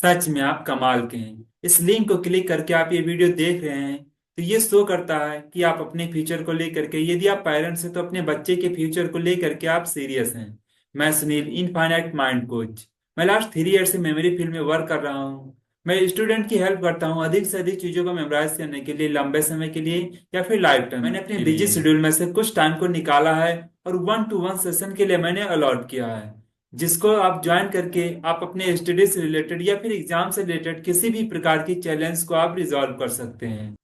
सच में आप कमाल के हैं। इस लिंक को क्लिक करके आप ये वीडियो देख रहे हैं तो ये शो करता है कि आप अपने फ्यूचर को लेकर के, यदि आप पेरेंट्स हैं तो अपने बच्चे के फ्यूचर को लेकर के आप सीरियस हैं। मैं सुनील, इनफाइनाइट माइंड कोच। मैं लास्ट 3 ईयर से मेमोरी फील्ड में वर्क कर रहा हूँ। मैं स्टूडेंट की हेल्प करता हूँ अधिक से अधिक चीजों को मेमोराइज करने के लिए, लंबे समय के लिए या फिर लाइफ टाइम। मैंने अपने बिजी शेड्यूल में से कुछ टाइम को निकाला है और 1-to-1 सेशन के लिए मैंने अलॉट किया है, जिसको आप ज्वाइन करके आप अपने स्टडी से रिलेटेड या फिर एग्जाम से रिलेटेड किसी भी प्रकार की चैलेंज को आप रिजॉल्व कर सकते हैं।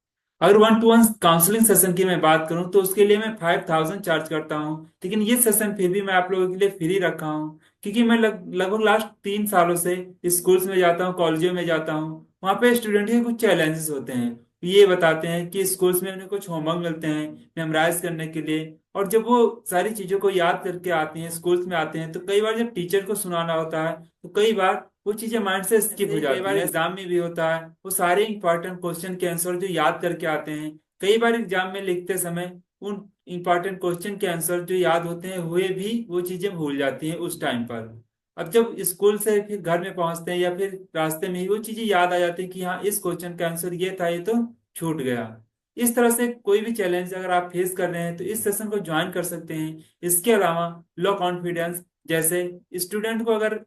अगर 1-to-1 काउंसलिंग सेशन की मैं बात करूं तो उसके लिए मैं 5,000 चार्ज करता हूं, लेकिन ये सेशन फिर भी मैं आप लोगों के लिए फ्री रखा हूं क्योंकि मैं लगभग लास्ट 3 सालों से स्कूल्स में जाता हूं, कॉलेजों में जाता हूं। वहां पे स्टूडेंट के कुछ चैलेंजेस होते हैं। ये बताते हैं कि स्कूल्स में उन्हें कुछ होमवर्क मिलते हैं मेमोराइज करने के लिए, और जब वो सारी चीजों को याद करके आते हैं, स्कूल्स में आते हैं, तो कई बार जब टीचर को सुनाना होता है तो कई बार वो चीजें माइंड से स्किप हो जाती है। कई बार एग्जाम में भी होता है, वो सारे इंपॉर्टेंट क्वेश्चन के आंसर जो याद करके आते हैं, कई बार एग्जाम में लिखते समय उन इंपॉर्टेंट क्वेश्चन के आंसर जो याद होते हैं हुए भी वो चीजें भूल जाती हैं उस टाइम पर। अब जब स्कूल से फिर घर में पहुंचते हैं या फिर रास्ते में ही वो चीजें याद आ जाती हैं कि हाँ, इस क्वेश्चन का आंसर ये था, ये तो छूट गया। इस तरह से कोई भी चैलेंज अगर आप फेस कर रहे हैं तो इस सेशन को ज्वाइन कर सकते हैं। इसके अलावा लो कॉन्फिडेंस, जैसे स्टूडेंट को अगर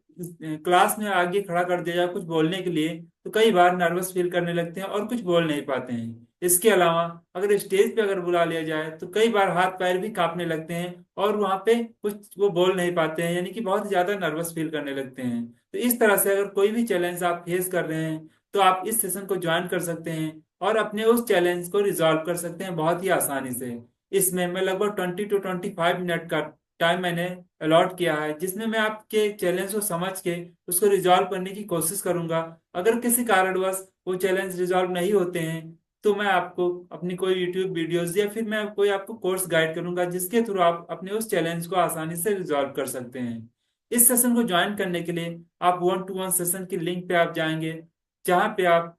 क्लास में आगे खड़ा कर दिया जाए कुछ बोलने के लिए तो कई बार नर्वस फील करने लगते हैं और कुछ बोल नहीं पाते हैं। इसके अलावा अगर स्टेज पे अगर बुला लिया जाए तो कई बार हाथ पैर भी कांपने लगते हैं और वहां पे कुछ वो बोल नहीं पाते हैं, यानी कि बहुत ज्यादा नर्वस फील करने लगते हैं। तो इस तरह से अगर कोई भी चैलेंज आप फेस कर रहे हैं तो आप इस सेशन को ज्वाइन कर सकते हैं और अपने उस चैलेंज को रिजॉल्व कर सकते हैं बहुत ही आसानी से। इसमें मैं लगभग 20 to 25 मिनट का टाइम मैंने अलॉट किया है, जिसमें मैं आपके चैलेंज को समझ के उसको रिजॉल्व करने की कोशिश करूंगा। अगर किसी कारणवश वो चैलेंज रिजॉल्व नहीं होते हैं तो मैं आपको अपनी कोई यूट्यूब वीडियोस या फिर मैं कोई आपको कोर्स गाइड करूंगा जिसके थ्रू आप अपने उस चैलेंज को आसानी से रिजॉल्व कर सकते हैं। इस सेशन को ज्वाइन करने के लिए आप 1-to-1 सेशन की लिंक पे आप जाएंगे, जहाँ पे आप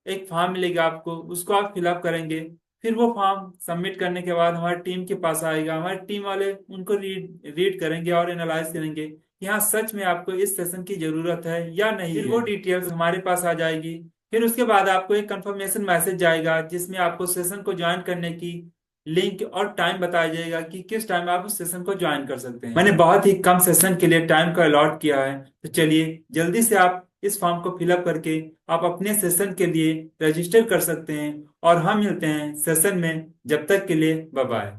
एक फॉर्म मिलेगा आपको, उसको आप फिलअप करेंगे। फिर वो फॉर्म सबमिट करने के बाद हमारी टीम के पास आएगा, हमारी टीम वाले उनको रीड रीड करेंगे और एनालाइज करेंगे कि हाँ, सच में आपको इस सेशन की जरूरत है या नहीं फिर है। वो डिटेल्स हमारे पास आ जाएगी। फिर उसके बाद आपको एक कंफर्मेशन मैसेज जाएगा जिसमें आपको सेशन को ज्वाइन करने की लिंक और टाइम बताया जाएगा कि किस टाइम आप उस सेशन को ज्वाइन कर सकते हैं। मैंने बहुत ही कम सेशन के लिए टाइम को अलॉट किया है, तो चलिए जल्दी से आप इस फॉर्म को फिलअप करके आप अपने सेशन के लिए रजिस्टर कर सकते हैं। और हम मिलते हैं सेशन में, जब तक के लिए बाय बाय।